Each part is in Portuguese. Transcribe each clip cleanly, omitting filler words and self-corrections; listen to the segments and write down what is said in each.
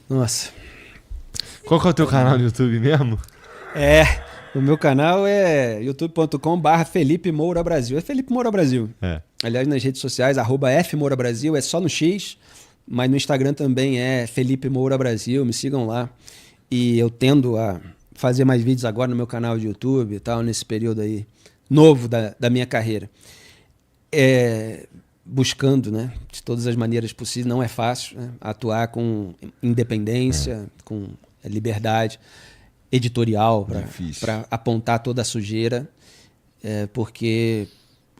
Nossa. Qual que é o teu canal no YouTube mesmo? O meu canal é youtube.com/Felipe Moura Brasil. É Felipe Moura Brasil. Aliás, nas redes sociais, @FMouraBrasil, é só no X, mas no Instagram também é Felipe Moura Brasil, me sigam lá. E eu tendo a fazer mais vídeos agora no meu canal de YouTube e tal, nesse período aí novo da minha carreira. Buscando, né, de todas as maneiras possíveis, não é fácil, né, atuar com independência, com liberdade editorial para apontar toda a sujeira, porque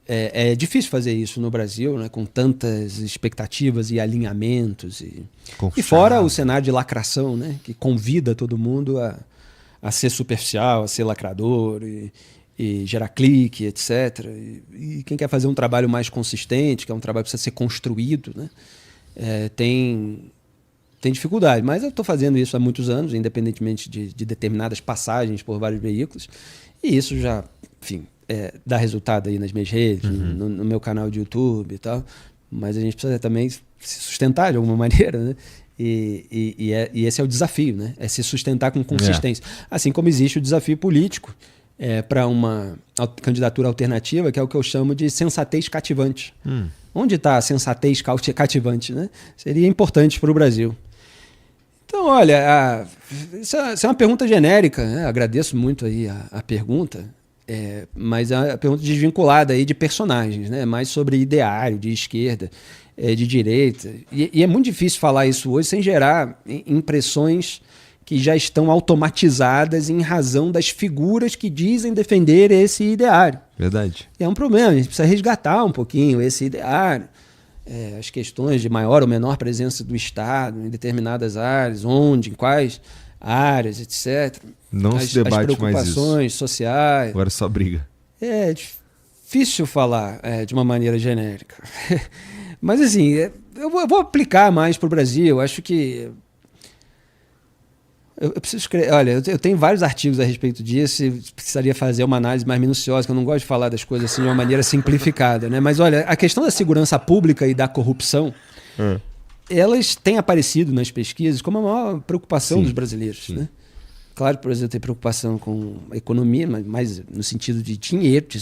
é difícil fazer isso no Brasil, né, com tantas expectativas e alinhamentos e fora o cenário de lacração, né, que convida todo mundo a ser superficial, a ser lacrador e gerar clique, etc. E quem quer fazer um trabalho mais consistente, que é um trabalho que precisa ser construído, né, tem dificuldade. Mas eu estou fazendo isso há muitos anos, independentemente de determinadas passagens por vários veículos, e isso já, enfim, dá resultado aí nas minhas redes, no meu canal de YouTube e tal, mas a gente precisa também se sustentar de alguma maneira, né? E esse é o desafio, né? É se sustentar com consistência. Assim como existe o desafio político para uma candidatura alternativa, que é o que eu chamo de sensatez cativante. Onde está a sensatez cativante, né? Seria importante para o Brasil. Então, olha, isso é uma pergunta genérica, né? Agradeço muito aí a pergunta, mas é uma pergunta desvinculada aí de personagens, né? Mais sobre ideário, de esquerda, de direita. E é muito difícil falar isso hoje sem gerar impressões que já estão automatizadas em razão das figuras que dizem defender esse ideário. Verdade. E é um problema, a gente precisa resgatar um pouquinho esse ideário. As questões de maior ou menor presença do Estado em determinadas áreas, onde, em quais áreas, etc. Não se debate mais isso. As preocupações sociais. Agora só briga. É difícil falar de uma maneira genérica. Mas assim, eu vou aplicar mais para o Brasil. Eu acho que eu preciso escrever. Olha, eu tenho vários artigos a respeito disso e precisaria fazer uma análise mais minuciosa, que eu não gosto de falar das coisas assim de uma maneira simplificada, né? Mas olha, a questão da segurança pública e da corrupção, elas têm aparecido nas pesquisas como a maior preocupação dos brasileiros, né? Claro, por exemplo, tem preocupação com a economia, mas mais no sentido de dinheiro, de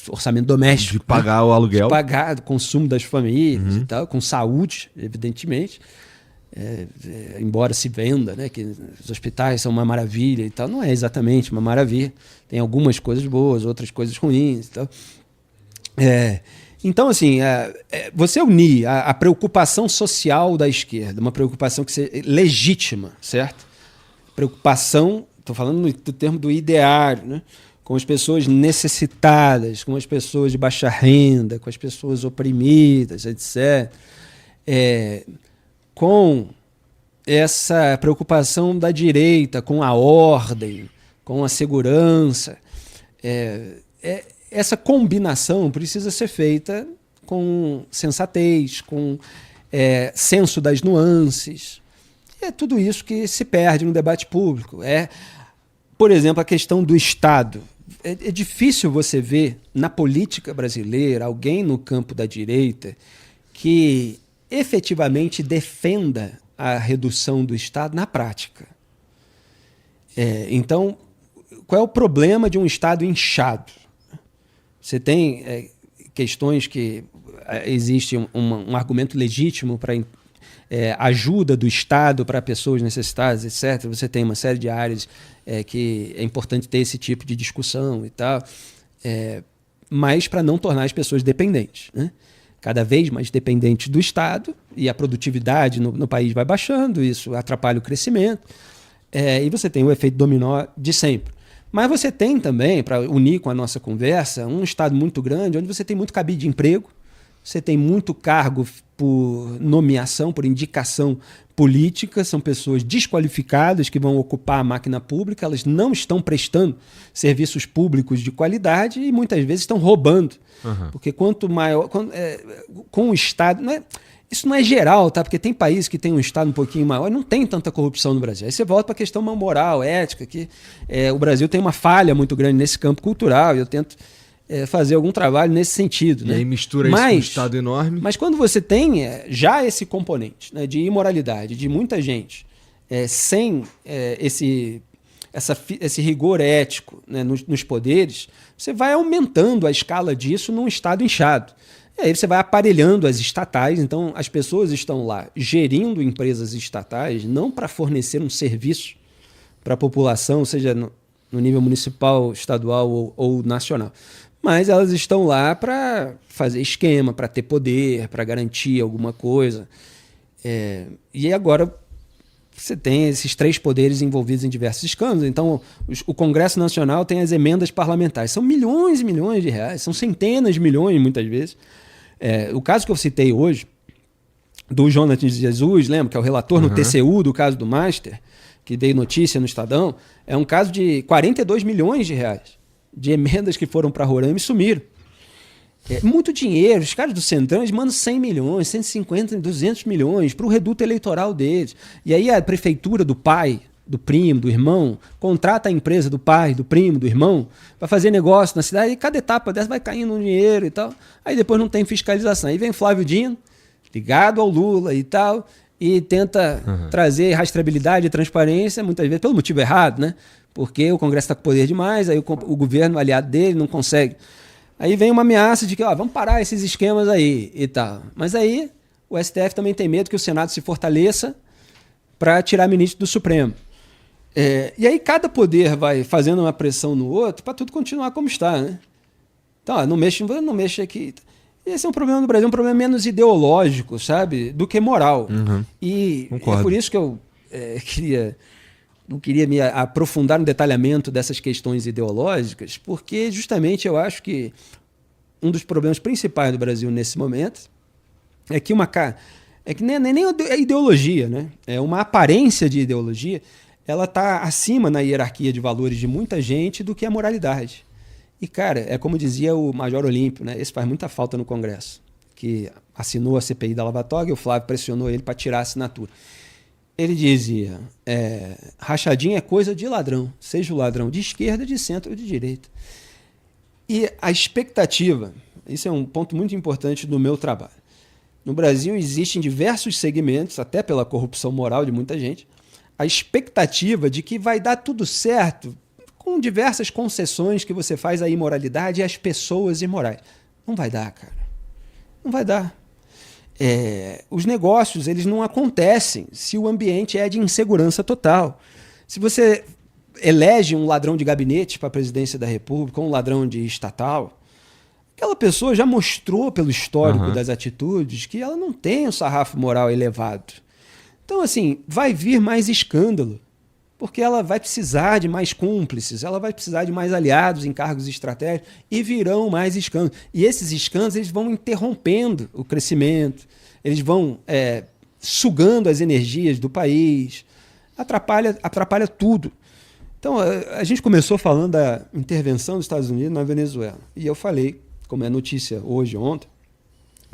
orçamento doméstico. De pagar o aluguel. De pagar o consumo das famílias e tal, com saúde, evidentemente. Embora se venda, né, que os hospitais são uma maravilha e tal, não é exatamente uma maravilha. Tem algumas coisas boas, outras coisas ruins e tal. Então, assim, você unir a preocupação social da esquerda, uma preocupação que seja legítima, certo? Preocupação, estou falando do termo do ideário, né? Com as pessoas necessitadas, com as pessoas de baixa renda, com as pessoas oprimidas, etc. Com essa preocupação da direita, com a ordem, com a segurança. Essa combinação precisa ser feita com sensatez, com senso das nuances. E é tudo isso que se perde no debate público. Por exemplo, a questão do Estado. É difícil você ver na política brasileira alguém no campo da direita que efetivamente defenda a redução do Estado na prática. Então, qual é o problema de um Estado inchado? Você tem questões que existe um argumento legítimo para ajuda do Estado para pessoas necessitadas, etc. Você tem uma série de áreas que é importante ter esse tipo de discussão e tal, mas para não tornar as pessoas dependentes, né? Cada vez mais dependentes do Estado, e a produtividade no país vai baixando, isso atrapalha o crescimento, e você tem o efeito dominó de sempre. Mas você tem também, para unir com a nossa conversa, um Estado muito grande, onde você tem muito cabide de emprego, você tem muito cargo por nomeação, por indicação política, são pessoas desqualificadas que vão ocupar a máquina pública, elas não estão prestando serviços públicos de qualidade e muitas vezes estão roubando. Porque quanto maior... com o Estado... Isso não é geral, tá? Porque tem países que têm um Estado um pouquinho maior e não tem tanta corrupção no Brasil. Aí você volta para a questão moral, ética, que o Brasil tem uma falha muito grande nesse campo cultural e eu tento fazer algum trabalho nesse sentido. E né? aí mistura isso com um Estado enorme. Mas quando você tem já esse componente, né, de imoralidade de muita gente sem esse rigor ético, né, nos poderes, você vai aumentando a escala disso num Estado inchado. E aí você vai aparelhando as estatais, então as pessoas estão lá gerindo empresas estatais não para fornecer um serviço para a população, seja no nível municipal, estadual ou nacional, mas elas estão lá para fazer esquema, para ter poder, para garantir alguma coisa. E agora você tem esses 3 poderes envolvidos em diversos escândalos. Então, o Congresso Nacional tem as emendas parlamentares. São milhões e milhões de reais, são centenas de milhões, muitas vezes. O caso que eu citei hoje, do Jonatas de Jesus, lembra, que é o relator no TCU do caso do Master, que dei notícia no Estadão, é um caso de 42 milhões de reais de emendas que foram para Roraima e sumiram. Muito dinheiro. Os caras do Centrão, eles mandam 100 milhões, 150, 200 milhões para o reduto eleitoral deles. E aí a prefeitura do pai, do primo, do irmão, contrata a empresa do pai, do primo, do irmão, para fazer negócio na cidade, e cada etapa dessa vai caindo um dinheiro e tal. Aí depois não tem fiscalização. Aí vem Flávio Dino, ligado ao Lula e tal, e tenta trazer rastreabilidade e transparência, muitas vezes pelo motivo errado, né? Porque o Congresso está com poder demais, aí o governo aliado dele não consegue. Aí vem uma ameaça de que vamos parar esses esquemas aí e tal. Mas aí o STF também tem medo que o Senado se fortaleça para tirar ministro do Supremo. E aí cada poder vai fazendo uma pressão no outro para tudo continuar como está, né? Então, não mexe aqui. Esse é um problema do Brasil, um problema menos ideológico, sabe, do que moral. E Concordo. É por isso que eu não queria me aprofundar no detalhamento dessas questões ideológicas, porque justamente eu acho que um dos problemas principais do Brasil nesse momento é que nem é ideologia, né? É uma aparência de ideologia, ela está acima na hierarquia de valores de muita gente do que a moralidade. E, cara, é como dizia o Major Olímpio, né? Esse faz muita falta no Congresso, que assinou a CPI da Lava Toga e o Flávio pressionou ele para tirar a assinatura. Ele dizia, rachadinha é coisa de ladrão, seja o ladrão de esquerda, de centro ou de direita. E a expectativa, isso é um ponto muito importante do meu trabalho. No Brasil existem diversos segmentos, até pela corrupção moral de muita gente, a expectativa de que vai dar tudo certo com diversas concessões que você faz à imoralidade e às pessoas imorais. Não vai dar, cara. Não vai dar. Os negócios eles não acontecem se o ambiente é de insegurança total. Se você elege um ladrão de gabinete para a presidência da República, ou um ladrão de estatal, aquela pessoa já mostrou pelo histórico das atitudes que ela não tem um sarrafo moral elevado. Então, assim, vai vir mais escândalo, porque ela vai precisar de mais cúmplices, ela vai precisar de mais aliados em cargos estratégicos e virão mais escândalos. E esses escândalos eles vão interrompendo o crescimento, eles vão sugando as energias do país, atrapalha tudo. Então, a gente começou falando da intervenção dos Estados Unidos na Venezuela. E eu falei, como é notícia hoje, ontem,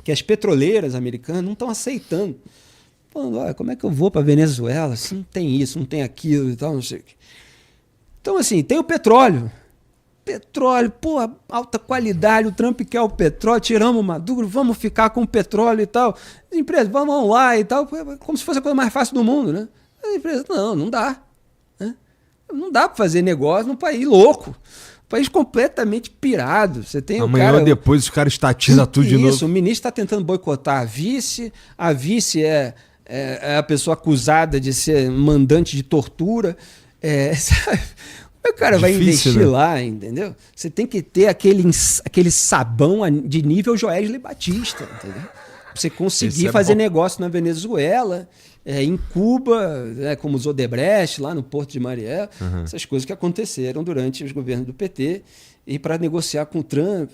que as petroleiras americanas não estão aceitando. Falando, como é que eu vou para a Venezuela se não tem isso, não tem aquilo e tal, não sei o quê. Então, assim, tem o petróleo. Petróleo, alta qualidade, o Trump quer o petróleo, tiramos o Maduro, vamos ficar com o petróleo e tal. As empresas, vamos lá e tal, como se fosse a coisa mais fácil do mundo, né? As empresas, não dá. Né? Não dá para fazer negócio num país louco. País completamente pirado. Você tem amanhã ou depois os caras estatizam tudo de novo. Isso, o ministro está tentando boicotar a vice é a pessoa acusada de ser mandante de tortura. Sabe? O cara vai investir lá, entendeu? Você tem que ter aquele sabão de nível Joesley Batista, entendeu? Pra você conseguir fazer negócio na Venezuela, em Cuba, como os Odebrecht, lá no Porto de Mariel, essas coisas que aconteceram durante os governos do PT, e para negociar com o Trump.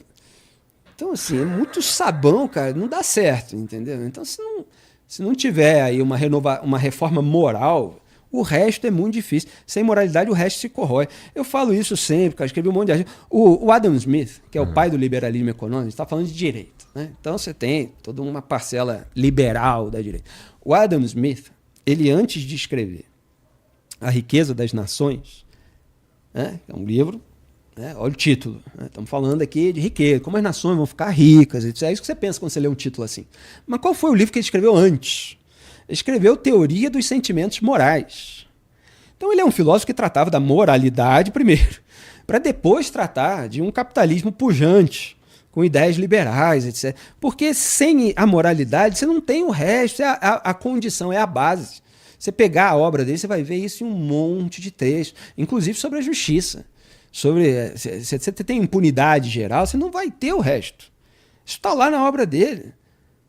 Então, assim, é muito sabão, cara, não dá certo, entendeu? Então, se não tiver aí uma reforma moral, o resto é muito difícil. Sem moralidade, o resto se corrói. Eu falo isso sempre, cara, escrevi um monte de artigo. O Adam Smith, que é o pai do liberalismo econômico, está falando de direito. Né? Então você tem toda uma parcela liberal da direita. O Adam Smith, ele antes de escrever A Riqueza das Nações, é um livro, olha o título, estamos falando aqui de riqueza, como as nações vão ficar ricas, é isso que você pensa quando você lê um título assim. Mas qual foi o livro que ele escreveu antes? escreveu Teoria dos Sentimentos Morais. Então ele é um filósofo que tratava da moralidade primeiro, para depois tratar de um capitalismo pujante, com ideias liberais, etc. Porque sem a moralidade você não tem o resto, a condição, é a base. Você pegar a obra dele, você vai ver isso em um monte de textos, inclusive sobre a justiça. Se você tem impunidade geral, você não vai ter o resto. Isso está lá na obra dele.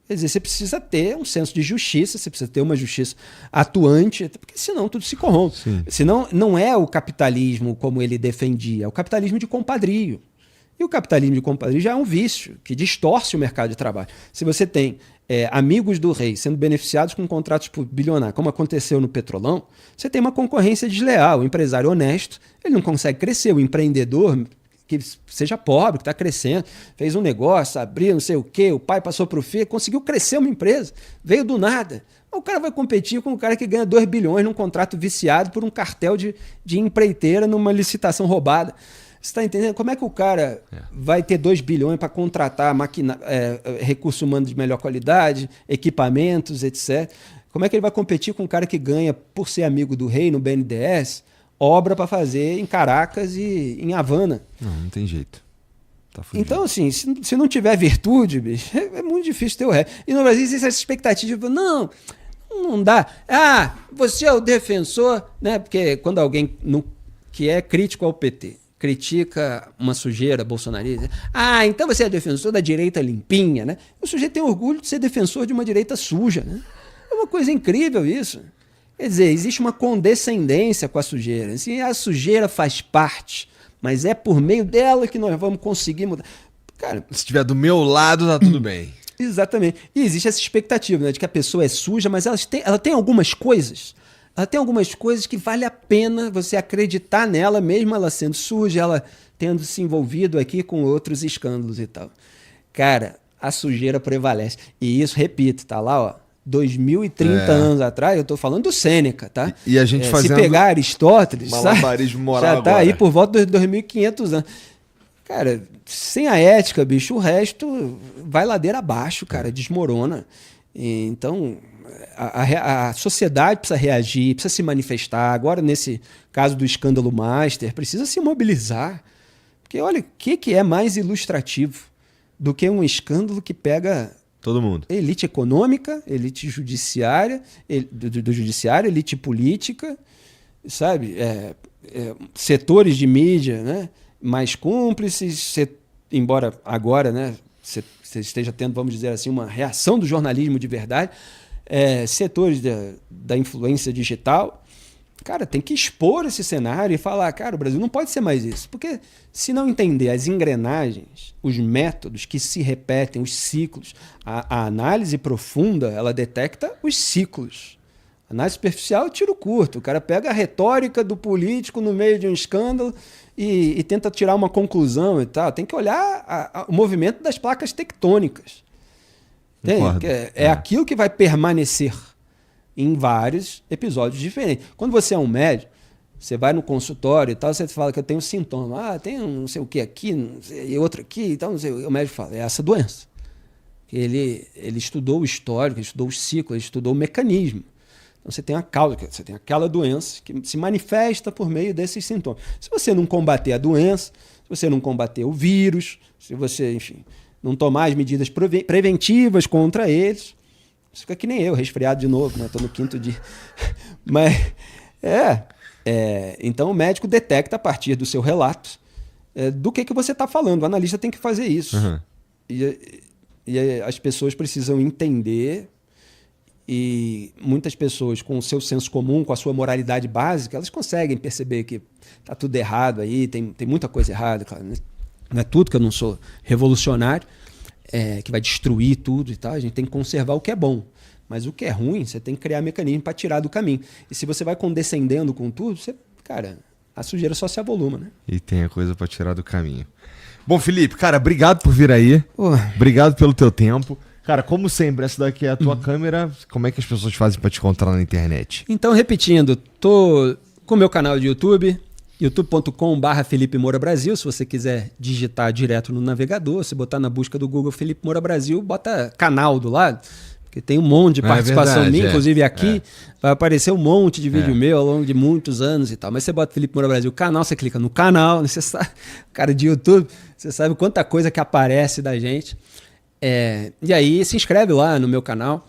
Quer dizer, você precisa ter um senso de justiça, você precisa ter uma justiça atuante, porque senão tudo se corrompe. Sim. Senão não é o capitalismo como ele defendia, é o capitalismo de compadrio. E o capitalismo de compadrio já é um vício que distorce o mercado de trabalho. Se você tem amigos do rei sendo beneficiados com contratos bilionários, como aconteceu no Petrolão, você tem uma concorrência desleal. O empresário honesto, ele não consegue crescer. O empreendedor que seja pobre, que está crescendo, fez um negócio, abriu não sei o quê, o pai passou para o filho, conseguiu crescer uma empresa, veio do nada. O cara vai competir com um cara que ganha 2 bilhões num contrato viciado por um cartel de empreiteira numa licitação roubada. Você está entendendo? Como é que o cara vai ter 2 bilhões para contratar recursos humanos de melhor qualidade, equipamentos, etc. Como é que ele vai competir com um cara que ganha, por ser amigo do rei no BNDES, obra para fazer em Caracas e em Havana? Não tem jeito. Tá fugindo. Então, assim, se não tiver virtude, bicho, é muito difícil ter o resto. E no Brasil existe essa expectativa, não dá. Ah, você é o defensor, né? Porque quando alguém que é crítico ao PT critica uma sujeira bolsonarista, então você é defensor da direita limpinha, né? O sujeito tem orgulho de ser defensor de uma direita suja, né? É uma coisa incrível isso. Quer dizer, existe uma condescendência com a sujeira. Assim, a sujeira faz parte, mas é por meio dela que nós vamos conseguir mudar. Cara, se estiver do meu lado, tá tudo bem. Exatamente. E existe essa expectativa, né, de que a pessoa é suja, mas ela tem algumas coisas. Ela tem algumas coisas que vale a pena você acreditar nela, mesmo ela sendo suja, ela tendo se envolvido aqui com outros escândalos e tal. Cara, a sujeira prevalece. E isso, repito, tá lá, ó. 2030 anos atrás, eu tô falando do Sêneca, tá? E a gente fazendo... Se pegar Aristóteles, malabarismo moral já tá agora. aí por volta dos 2.500 anos. Cara, sem a ética, bicho, o resto vai ladeira abaixo, cara, desmorona. Então, a sociedade precisa reagir, precisa se manifestar. Agora, nesse caso do escândalo Master, precisa se mobilizar. Porque, olha, o que é mais ilustrativo do que um escândalo que pega... todo mundo. Elite econômica, elite judiciária, do judiciário, elite política, sabe? Setores de mídia, né? Mais cúmplices, embora agora, né, você esteja tendo, vamos dizer assim, uma reação do jornalismo de verdade, setores da influência digital. Cara, tem que expor esse cenário e falar, cara, o Brasil não pode ser mais isso. Porque se não entender as engrenagens, os métodos que se repetem, os ciclos, a análise profunda, ela detecta os ciclos. A análise superficial é tiro curto. O cara pega a retórica do político no meio de um escândalo e tenta tirar uma conclusão e tal. Tem que olhar o movimento das placas tectônicas. Aquilo que vai permanecer em vários episódios diferentes. Quando você é um médico, você vai no consultório e tal, você fala que eu tenho sintoma. Tem um não sei o que aqui, não sei, e outro aqui e tal, não sei. O médico fala, é essa doença. Ele estudou o histórico, ele estudou o ciclo, ele estudou o mecanismo. Então você tem a causa, você tem aquela doença que se manifesta por meio desses sintomas. Se você não combater a doença, se você não combater o vírus, se você, enfim, não tomar as medidas preventivas contra eles, você fica que nem eu, resfriado de novo, né? Estou no 5º dia. Mas, então o médico detecta a partir do seu relato do que você está falando. O analista tem que fazer isso. Uhum. E as pessoas precisam entender, e muitas pessoas com o seu senso comum, com a sua moralidade básica, elas conseguem perceber que está tudo errado aí, tem muita coisa errada. Claro, não é tudo, que eu não sou revolucionário, que vai destruir tudo e tal. A gente tem que conservar o que é bom. Mas o que é ruim, você tem que criar mecanismo para tirar do caminho. E se você vai condescendendo com tudo, a sujeira só se avoluma, né? E tem a coisa para tirar do caminho. Bom, Felipe, cara, obrigado por vir aí. Obrigado pelo teu tempo. Cara, como sempre, essa daqui é a tua câmera. Como é que as pessoas fazem para te encontrar na internet? Então, repetindo, tô com o meu canal de YouTube, youtube.com/Felipe Moura Brasil. Se você quiser digitar direto no navegador, se botar na busca do Google Felipe Moura Brasil, bota canal do lado, Porque tem um monte de participação minha, inclusive aqui, vai aparecer um monte de vídeo meu ao longo de muitos anos e tal. Mas você bota Felipe Moura Brasil, canal, você clica no canal, você sabe, cara de YouTube, você sabe quanta coisa que aparece da gente. E aí se inscreve lá no meu canal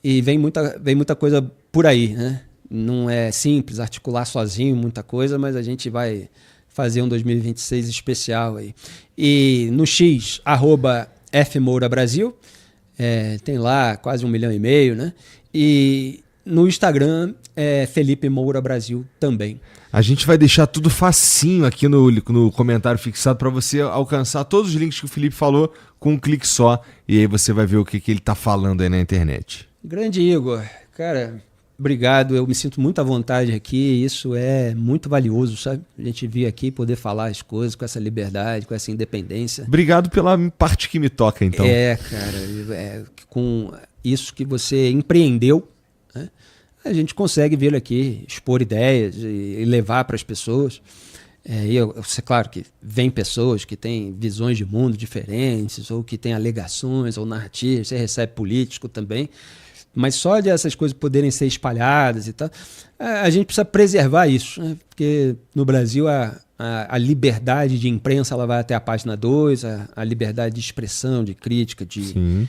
e vem muita coisa por aí, né? Não é simples articular sozinho muita coisa, mas a gente vai fazer um 2026 especial aí. E no X, @FMouraBrasil, tem lá quase 1,5 milhão, né? E no Instagram é Felipe Moura Brasil também. A gente vai deixar tudo facinho aqui no comentário fixado para você alcançar todos os links que o Felipe falou com um clique só. E aí você vai ver o que ele tá falando aí na internet. Grande Igor, cara, obrigado. Eu me sinto muito à vontade aqui. Isso é muito valioso, sabe? A gente vir aqui poder falar as coisas com essa liberdade, com essa independência. Obrigado pela parte que me toca, então. Cara, com isso que você empreendeu, né? A gente consegue vir aqui expor ideias e levar para as pessoas. Claro que vem pessoas que têm visões de mundo diferentes, ou que têm alegações ou narrativas, você recebe político também. Mas só de essas coisas poderem ser espalhadas e tal, a gente precisa preservar isso, né? Porque no Brasil a liberdade de imprensa ela vai até a página 2, a liberdade de expressão, de crítica, de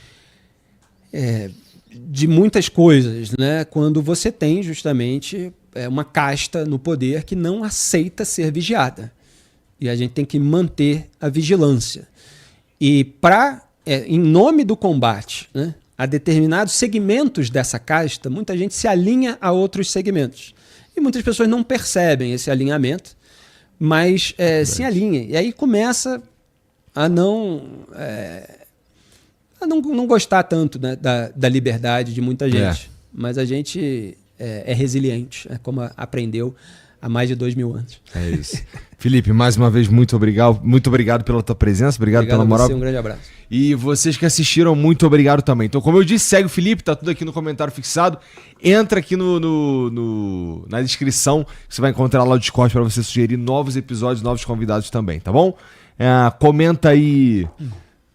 muitas coisas, né? Quando você tem justamente uma casta no poder que não aceita ser vigiada. E a gente tem que manter a vigilância. E em nome do combate, né, a determinados segmentos dessa casta, muita gente se alinha a outros segmentos. E muitas pessoas não percebem esse alinhamento, mas se alinha. E aí começa a não gostar tanto, né, da liberdade de muita gente. Mas a gente é resiliente, como aprendeu há mais de 2.000 anos. É isso. Felipe, mais uma vez, muito obrigado pela tua presença, obrigado pela moral. Um grande abraço. E vocês que assistiram, muito obrigado também. Então, como eu disse, segue o Felipe, tá tudo aqui no comentário fixado. Entra aqui na descrição, que você vai encontrar lá o Discord para você sugerir novos episódios, novos convidados também, tá bom? Comenta aí...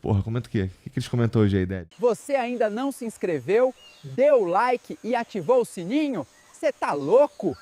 Porra, comenta o quê? O que eles comentou hoje aí, Ded? Você ainda não se inscreveu, deu like e ativou o sininho? Você tá louco?